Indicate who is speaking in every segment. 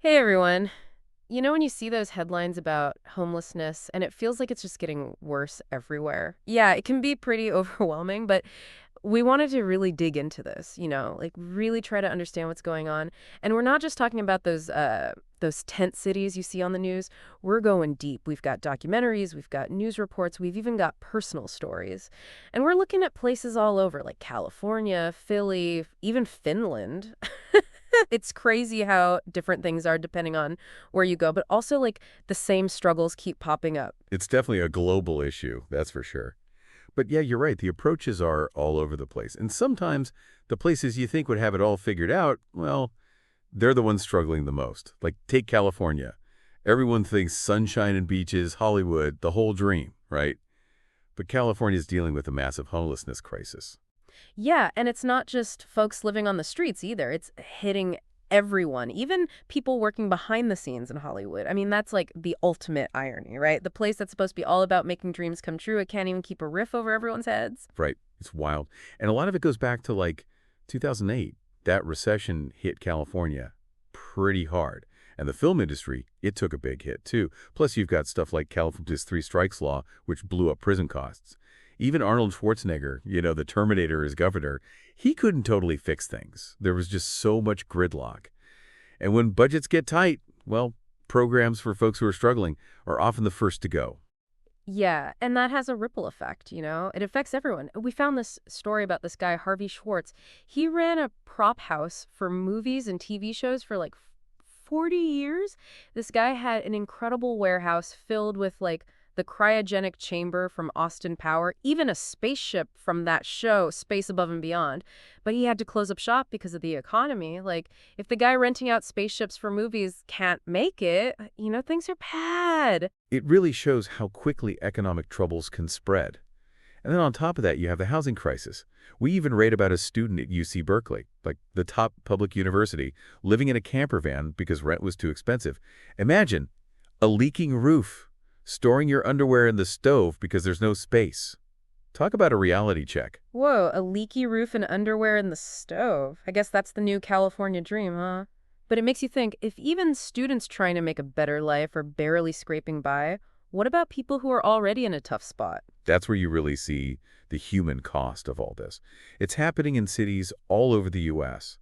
Speaker 1: Hey everyone. You know when you see those headlines about homelessness and it feels like it's just getting worse everywhere? Yeah, it can be pretty overwhelming, but we wanted to really dig into this, like really try to understand what's going on. And we're not just talking about those tent cities you see on the news. We're going deep. We've got documentaries, we've got news reports, we've even got personal stories. And we're looking at places all over like California, Philly, even Finland. It's crazy how different things are depending on where you go, but also like the same struggles keep popping up.
Speaker 2: It's definitely a global issue, that's for sure. But yeah, you're right. The approaches are all over the place. And sometimes the places you think would have it all figured out, well, they're the ones struggling the most. Like, take California. Everyone thinks sunshine and beaches, Hollywood, the whole dream, right? But California is dealing with a massive homelessness crisis.
Speaker 1: Yeah, and it's not just folks living on the streets either. It's hitting everyone, even people working behind the scenes in Hollywood. I mean, that's like the ultimate irony, right? The place that's supposed to be all about making dreams come true, it can't even keep a roof over everyone's heads.
Speaker 2: Right. It's wild. And a lot of it goes back to like 2008. That recession hit California pretty hard. And the film industry, it took a big hit too. Plus, you've got stuff like California's three strikes law, which blew up prison costs. Even Arnold Schwarzenegger, the Terminator as governor, he couldn't totally fix things. There was just so much gridlock. And when budgets get tight, well, programs for folks who are struggling are often the first to go.
Speaker 1: Yeah, and that has a ripple effect, It affects everyone. We found this story about this guy, Harvey Schwartz. He ran a prop house for movies and TV shows for like 40 years. This guy had an incredible warehouse filled with like the cryogenic chamber from Austin Power, even a spaceship from that show, Space Above and Beyond. But he had to close up shop because of the economy. Like, if the guy renting out spaceships for movies can't make it, things are bad.
Speaker 2: It really shows how quickly economic troubles can spread. And then on top of that, you have the housing crisis. We even read about a student at UC Berkeley, like the top public university, living in a camper van because rent was too expensive. Imagine a leaking roof, storing your underwear in the stove because there's no space. Talk about a reality check.
Speaker 1: Whoa, a leaky roof and underwear in the stove. I guess that's the new California dream, huh? But it makes you think, if even students trying to make a better life are barely scraping by, what about people who are already in a tough spot?
Speaker 2: That's where you really see the human cost of all this. It's happening in cities all over the U.S.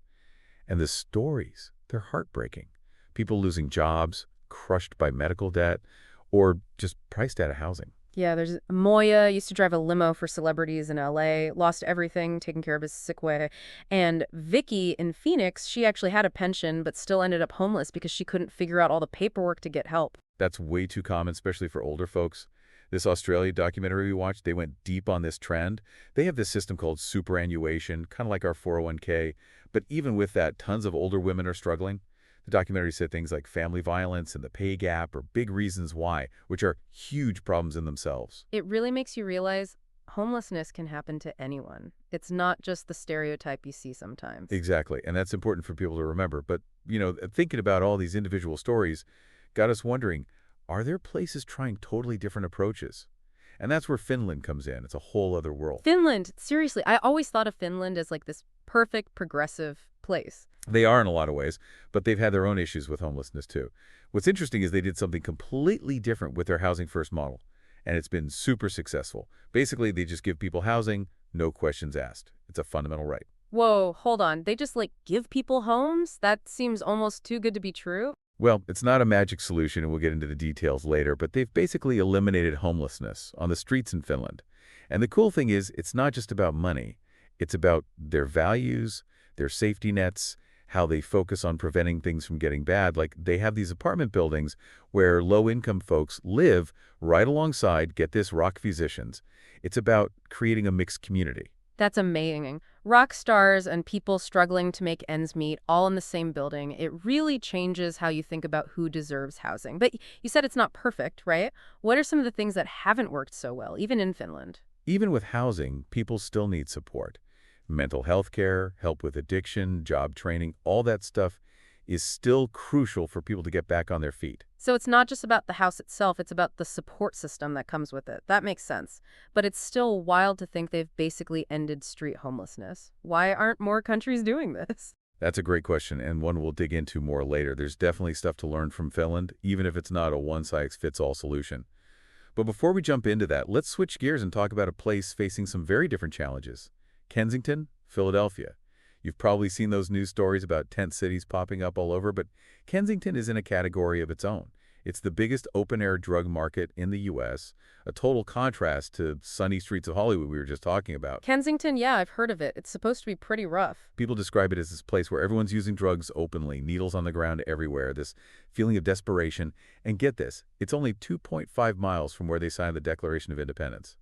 Speaker 2: And the stories, they're heartbreaking. People losing jobs, crushed by medical debt, or just priced out of housing.
Speaker 1: Yeah, there's Moya, used to drive a limo for celebrities in LA, lost everything, taking care of his sick way. And Vicky in Phoenix, she actually had a pension, but still ended up homeless because she couldn't figure out all the paperwork to get help.
Speaker 2: That's way too common, especially for older folks. This Australia documentary we watched, they went deep on this trend. They have this system called superannuation, kind of like our 401k. But even with that, tons of older women are struggling. The documentary said things like family violence and the pay gap are big reasons why, which are huge problems in themselves.
Speaker 1: It really makes you realize homelessness can happen to anyone. It's not just the stereotype you see sometimes.
Speaker 2: Exactly, and that's important for people to remember. But, thinking about all these individual stories got us wondering, are there places trying totally different approaches? And that's where Finland comes in. It's a whole other world.
Speaker 1: Finland, seriously, I always thought of Finland as like this perfect progressive place.
Speaker 2: They are in a lot of ways, but they've had their own issues with homelessness too. What's interesting is they did something completely different with their housing first model, and it's been super successful. Basically, they just give people housing, no questions asked. It's a fundamental right.
Speaker 1: Whoa, hold on. They just like give people homes? That seems almost too good to be true.
Speaker 2: Well, it's not a magic solution, and we'll get into the details later, but they've basically eliminated homelessness on the streets in Finland. And the cool thing is, it's not just about money. It's about their values, their safety nets, how they focus on preventing things from getting bad. Like, they have these apartment buildings where low-income folks live right alongside, get this, rock musicians. It's about creating a mixed community.
Speaker 1: That's amazing. Rock stars and people struggling to make ends meet all in the same building. It really changes how you think about who deserves housing. But you said it's not perfect, right? What are some of the things that haven't worked so well, even in Finland?
Speaker 2: Even with housing, people still need support. Mental health care, help with addiction, job training, all that stuff is still crucial for people to get back on their feet.
Speaker 1: So it's not just about the house itself, it's about the support system that comes with it. That makes sense. But it's still wild to think they've basically ended street homelessness. Why aren't more countries doing this?
Speaker 2: That's a great question, and one we'll dig into more later. There's definitely stuff to learn from Finland, even if it's not a one-size-fits-all solution. But before we jump into that, let's switch gears and talk about a place facing some very different challenges. Kensington, Philadelphia. You've probably seen those news stories about tent cities popping up all over, but Kensington is in a category of its own. It's the biggest open-air drug market in the U.S., a total contrast to sunny streets of Hollywood we were just talking about.
Speaker 1: Kensington, yeah, I've heard of it. It's supposed to be pretty rough.
Speaker 2: People describe it as this place where everyone's using drugs openly, needles on the ground everywhere, this feeling of desperation. And get this, it's only 2.5 miles from where they signed the Declaration of Independence.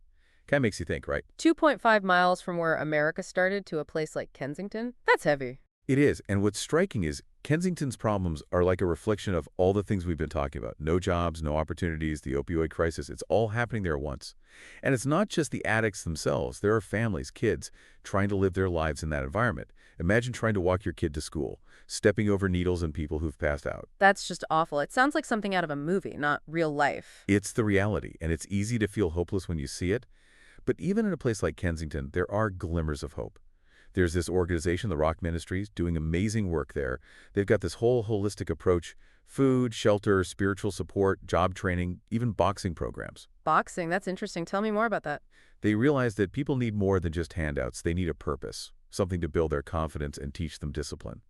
Speaker 2: Kind of makes you think, right?
Speaker 1: 2.5 miles from where America started to a place like Kensington? That's heavy.
Speaker 2: It is, and what's striking is Kensington's problems are like a reflection of all the things we've been talking about. No jobs, no opportunities, the opioid crisis, it's all happening there at once. And it's not just the addicts themselves. There are families, kids, trying to live their lives in that environment. Imagine trying to walk your kid to school, stepping over needles and people who've passed out.
Speaker 1: That's just awful. It sounds like something out of a movie, not real life.
Speaker 2: It's the reality, and it's easy to feel hopeless when you see it. But even in a place like Kensington, there are glimmers of hope. There's this organization, the Rock Ministries, doing amazing work there. They've got this whole holistic approach: food, shelter, spiritual support, job training, even boxing programs.
Speaker 1: Boxing, that's interesting. Tell me more about that.
Speaker 2: They realize that people need more than just handouts. They need a purpose, something to build their confidence and teach them discipline.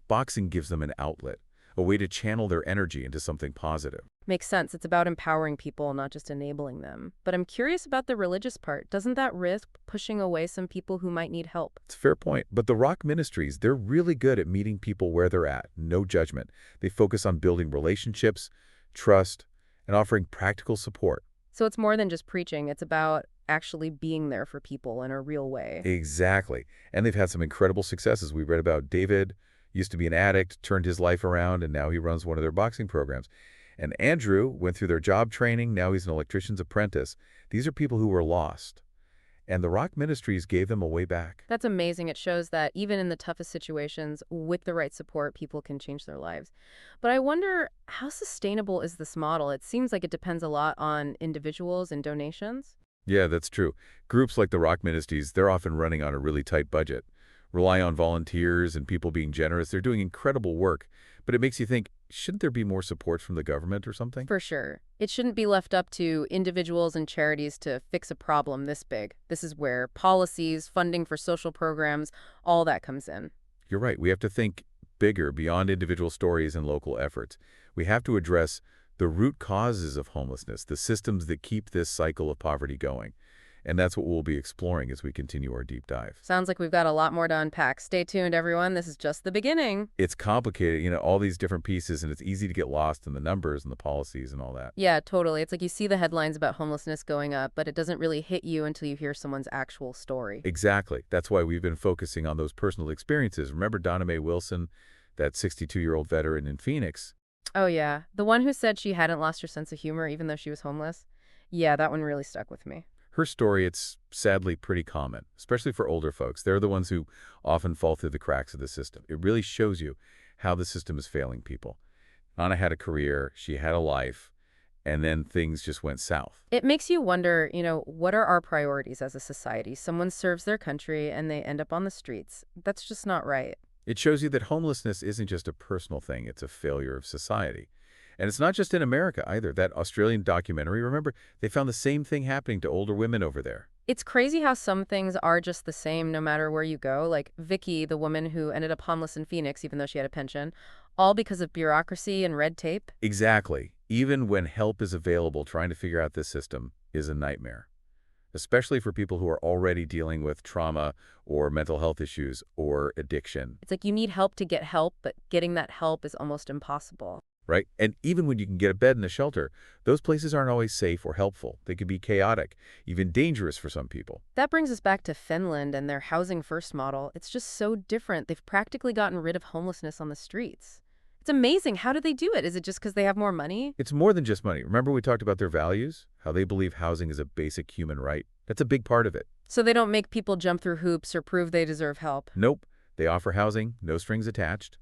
Speaker 2: Boxing gives them an outlet, a way to channel their energy into something positive.
Speaker 1: Makes sense. It's about empowering people, not just enabling them. But I'm curious about the religious part. Doesn't that risk pushing away some people who might need help?
Speaker 2: It's a fair point. But the Rock Ministries, they're really good at meeting people where they're at. No judgment. They focus on building relationships, trust, and offering practical support.
Speaker 1: So it's more than just preaching. It's about actually being there for people in a real way.
Speaker 2: Exactly. And they've had some incredible successes. We read about David, used to be an addict, turned his life around, and now he runs one of their boxing programs. And Andrew went through their job training. Now he's an electrician's apprentice. These are people who were lost. And the Rock Ministries gave them a way back.
Speaker 1: That's amazing. It shows that even in the toughest situations, with the right support, people can change their lives. But I wonder, how sustainable is this model? It seems like it depends a lot on individuals and donations.
Speaker 2: Yeah, that's true. Groups like the Rock Ministries, they're often running on a really tight budget, rely on volunteers and people being generous. They're doing incredible work. But it makes you think, shouldn't there be more support from the government or something?
Speaker 1: For sure. It shouldn't be left up to individuals and charities to fix a problem this big. This is where policies, funding for social programs, all that comes in.
Speaker 2: You're right. We have to think bigger beyond individual stories and local efforts. We have to address the root causes of homelessness, the systems that keep this cycle of poverty going. And that's what we'll be exploring as we continue our deep dive.
Speaker 1: Sounds like we've got a lot more to unpack. Stay tuned, everyone. This is just the beginning.
Speaker 2: It's complicated, all these different pieces, and it's easy to get lost in the numbers and the policies and all that.
Speaker 1: Yeah, totally. It's like you see the headlines about homelessness going up, but it doesn't really hit you until you hear someone's actual story.
Speaker 2: Exactly. That's why we've been focusing on those personal experiences. Remember Donna Mae Wilson, that 62-year-old veteran in Phoenix?
Speaker 1: Oh, yeah. The one who said she hadn't lost her sense of humor even though she was homeless? Yeah, that one really stuck with me.
Speaker 2: Her story, it's sadly pretty common, especially for older folks. They're the ones who often fall through the cracks of the system. It really shows you how the system is failing people. Anna had a career, she had a life, and then things just went south.
Speaker 1: It makes you wonder, what are our priorities as a society? Someone serves their country and they end up on the streets. That's just not right.
Speaker 2: It shows you that homelessness isn't just a personal thing, it's a failure of society. And it's not just in America either. That Australian documentary, remember, they found the same thing happening to older women over there.
Speaker 1: It's crazy how some things are just the same no matter where you go. Like Vicky, the woman who ended up homeless in Phoenix even though she had a pension, all because of bureaucracy and red tape.
Speaker 2: Exactly. Even when help is available, trying to figure out this system is a nightmare, especially for people who are already dealing with trauma or mental health issues or addiction.
Speaker 1: It's like you need help to get help, but getting that help is almost impossible.
Speaker 2: Right? And even when you can get a bed in a shelter, those places aren't always safe or helpful. They can be chaotic, even dangerous for some people.
Speaker 1: That brings us back to Finland and their housing first model. It's just so different. They've practically gotten rid of homelessness on the streets. It's amazing. How do they do it? Is it just because they have more money?
Speaker 2: It's more than just money. Remember we talked about their values? How they believe housing is a basic human right? That's a big part of it.
Speaker 1: So they don't make people jump through hoops or prove they deserve help.
Speaker 2: Nope. They offer housing, no strings attached.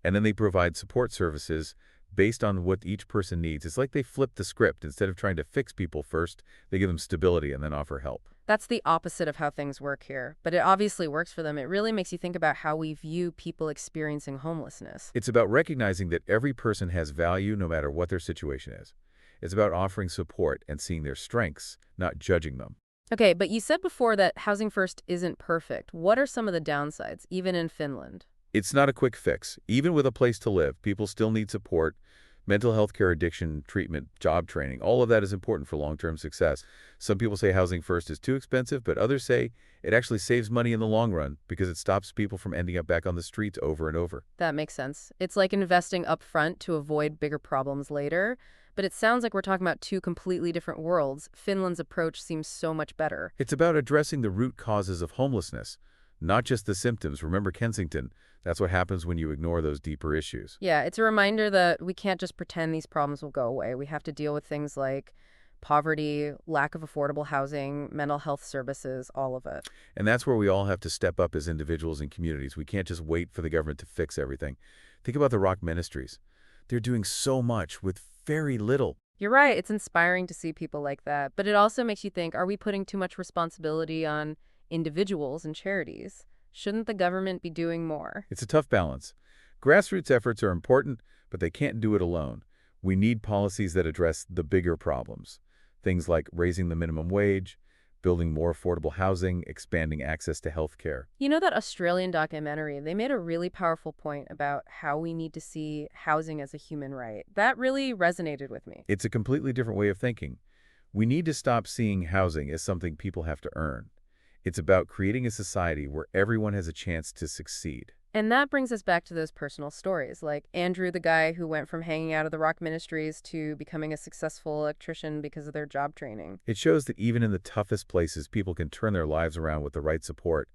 Speaker 2: And then they provide support services based on what each person needs. It's like they flip the script. Instead of trying to fix people first, they give them stability and then offer help.
Speaker 1: That's the opposite of how things work here, but it obviously works for them. It really makes you think about how we view people experiencing homelessness.
Speaker 2: It's about recognizing that every person has value no matter what their situation is. It's about offering support and seeing their strengths, not judging them.
Speaker 1: Okay, but you said before that Housing First isn't perfect. What are some of the downsides, even in Finland?
Speaker 2: It's not a quick fix. Even with a place to live, people still need support. Mental health care, addiction, treatment, job training, all of that is important for long-term success. Some people say Housing First is too expensive, but others say it actually saves money in the long run because it stops people from ending up back on the streets over and over.
Speaker 1: That makes sense. It's like investing upfront to avoid bigger problems later, but it sounds like we're talking about two completely different worlds. Finland's approach seems so much better.
Speaker 2: It's about addressing the root causes of homelessness, not just the symptoms. Remember Kensington, that's what happens when you ignore those deeper issues.
Speaker 1: Yeah, it's a reminder that we can't just pretend these problems will go away. We have to deal with things like poverty, lack of affordable housing, mental health services, all of it.
Speaker 2: And that's where we all have to step up as individuals and communities. We can't just wait for the government to fix everything. Think about the rock ministries. They're doing so much with very little.
Speaker 1: You're right, it's inspiring to see people like that, but it also makes you think, are we putting too much responsibility on individuals and charities? Shouldn't the government be doing more?
Speaker 2: It's a tough balance. Grassroots efforts are important, but they can't do it alone. We need policies that address the bigger problems. Things like raising the minimum wage, building more affordable housing, expanding access to health care.
Speaker 1: You know that Australian documentary, they made a really powerful point about how we need to see housing as a human right. That really resonated with me.
Speaker 2: It's a completely different way of thinking. We need to stop seeing housing as something people have to earn. It's about creating a society where everyone has a chance to succeed.
Speaker 1: And that brings us back to those personal stories, like Andrew, the guy who went from hanging out of the rock ministries to becoming a successful electrician because of their job training.
Speaker 2: It shows that even in the toughest places, people can turn their lives around with the right support.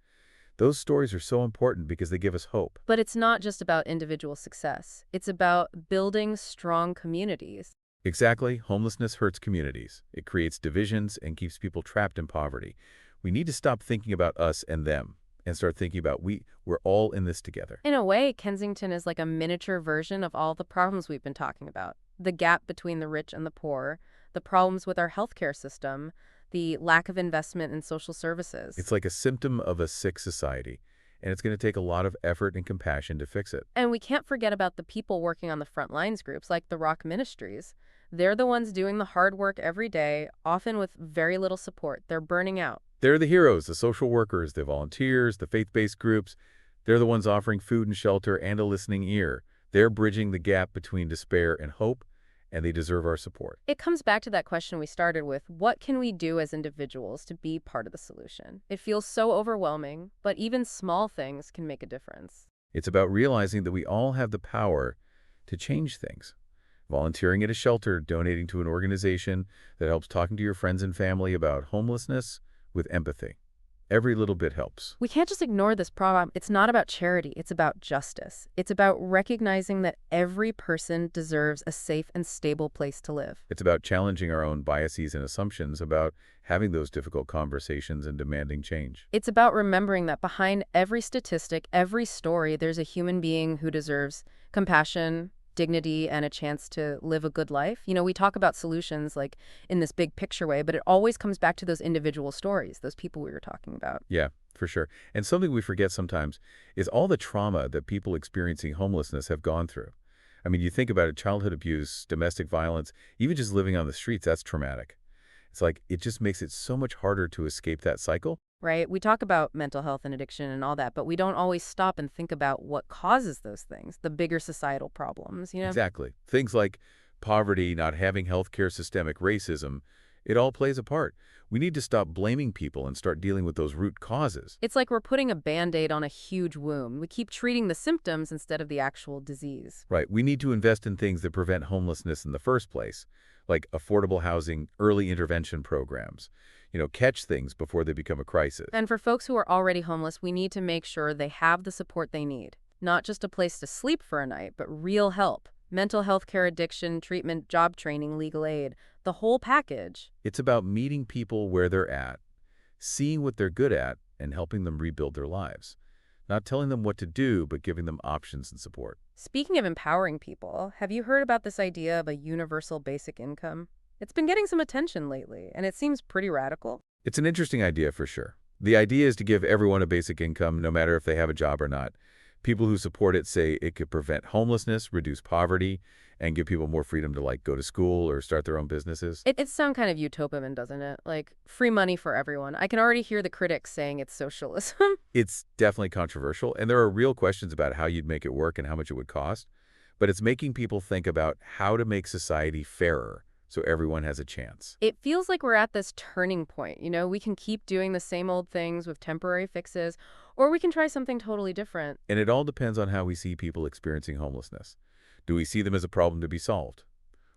Speaker 2: Those stories are so important because they give us hope.
Speaker 1: But it's not just about individual success. It's about building strong communities.
Speaker 2: Exactly, homelessness hurts communities. It creates divisions and keeps people trapped in poverty. We need to stop thinking about us and them and start thinking about we're all in this together.
Speaker 1: In a way, Kensington is like a miniature version of all the problems we've been talking about. The gap between the rich and the poor, the problems with our healthcare system, the lack of investment in social services.
Speaker 2: It's like a symptom of a sick society, and it's going to take a lot of effort and compassion to fix it.
Speaker 1: And we can't forget about the people working on the front lines groups, like the Rock Ministries. They're the ones doing the hard work every day, often with very little support. They're burning out.
Speaker 2: They're the heroes, the social workers, the volunteers, the faith-based groups. They're the ones offering food and shelter and a listening ear. They're bridging the gap between despair and hope, and they deserve our support.
Speaker 1: It comes back to that question we started with. What can we do as individuals to be part of the solution? It feels so overwhelming, but even small things can make a difference.
Speaker 2: It's about realizing that we all have the power to change things. Volunteering at a shelter, donating to an organization that helps, talking to your friends and family about homelessness with empathy. Every little bit helps.
Speaker 1: We can't just ignore this problem. It's not about charity. It's about justice. It's about recognizing that every person deserves a safe and stable place to live.
Speaker 2: It's about challenging our own biases and assumptions, about having those difficult conversations and demanding change.
Speaker 1: It's about remembering that behind every statistic, every story, there's a human being who deserves compassion, dignity, and a chance to live a good life. You know, we talk about solutions like in this big picture way, but it always comes back to those individual stories, those people we were talking about.
Speaker 2: Yeah, for sure. And something we forget sometimes is all the trauma that people experiencing homelessness have gone through. I mean, you think about it, childhood abuse, domestic violence, even just living on the streets, that's traumatic. It's like it just makes it so much harder to escape that cycle.
Speaker 1: Right? We talk about mental health and addiction and all that, but we don't always stop and think about what causes those things, the bigger societal problems, you know?
Speaker 2: Exactly. Things like poverty, not having healthcare, systemic racism, it all plays a part. We need to stop blaming people and start dealing with those root causes.
Speaker 1: It's like we're putting a Band-Aid on a huge wound. We keep treating the symptoms instead of the actual disease.
Speaker 2: Right. We need to invest in things that prevent homelessness in the first place, like affordable housing, early intervention programs. Catch things before they become a crisis.
Speaker 1: And for folks who are already homeless, we need to make sure they have the support they need. Not just a place to sleep for a night, but real help. Mental health care, addiction, treatment, job training, legal aid, the whole package.
Speaker 2: It's about meeting people where they're at, seeing what they're good at, and helping them rebuild their lives. Not telling them what to do, but giving them options and support.
Speaker 1: Speaking of empowering people, have you heard about this idea of a universal basic income? It's been getting some attention lately, and it seems pretty radical.
Speaker 2: It's an interesting idea for sure. The idea is to give everyone a basic income, no matter if they have a job or not. People who support it say it could prevent homelessness, reduce poverty, and give people more freedom to, like, go to school or start their own businesses.
Speaker 1: It sounds kind of utopian, doesn't it? Like, free money for everyone. I can already hear the critics saying it's socialism.
Speaker 2: It's definitely controversial, and there are real questions about how you'd make it work and how much it would cost. But it's making people think about how to make society fairer so everyone has a chance.
Speaker 1: It feels like we're at this turning point. We can keep doing the same old things with temporary fixes, or we can try something totally different.
Speaker 2: And it all depends on how we see people experiencing homelessness. Do we see them as a problem to be solved?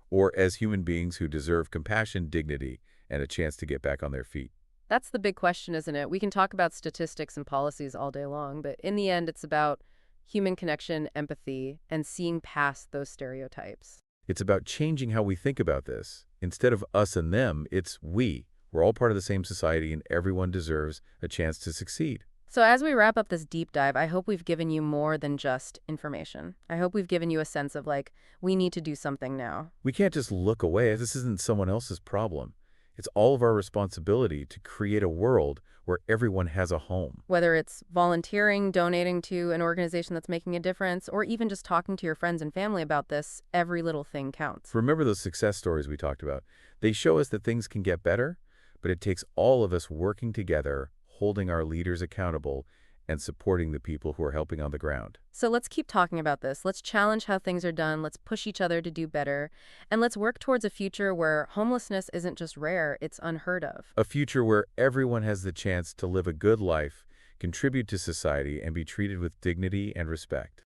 Speaker 2: Or as human beings who deserve compassion, dignity, and a chance to get back on their feet?
Speaker 1: That's the big question, isn't it? We can talk about statistics and policies all day long, but in the end, it's about human connection, empathy, and seeing past those stereotypes.
Speaker 2: It's about changing how we think about this. Instead of us and them, it's we. We're all part of the same society, and everyone deserves a chance to succeed.
Speaker 1: So as we wrap up this deep dive, I hope we've given you more than just information. I hope we've given you a sense of, like, we need to do something now.
Speaker 2: We can't just look away. This isn't someone else's problem. It's all of our responsibility to create a world where everyone has a home.
Speaker 1: Whether it's volunteering, donating to an organization that's making a difference, or even just talking to your friends and family about this, every little thing counts.
Speaker 2: Remember those success stories we talked about? They show us that things can get better, but it takes all of us working together, holding our leaders accountable, and supporting the people who are helping on the ground.
Speaker 1: So let's keep talking about this. Let's challenge how things are done. Let's push each other to do better. And let's work towards a future where homelessness isn't just rare, it's unheard of.
Speaker 2: A future where everyone has the chance to live a good life, contribute to society, and be treated with dignity and respect.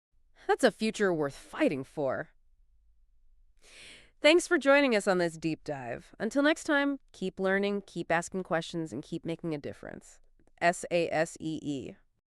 Speaker 1: That's a future worth fighting for. Thanks for joining us on this deep dive. Until next time, keep learning, keep asking questions, and keep making a difference. SASEE.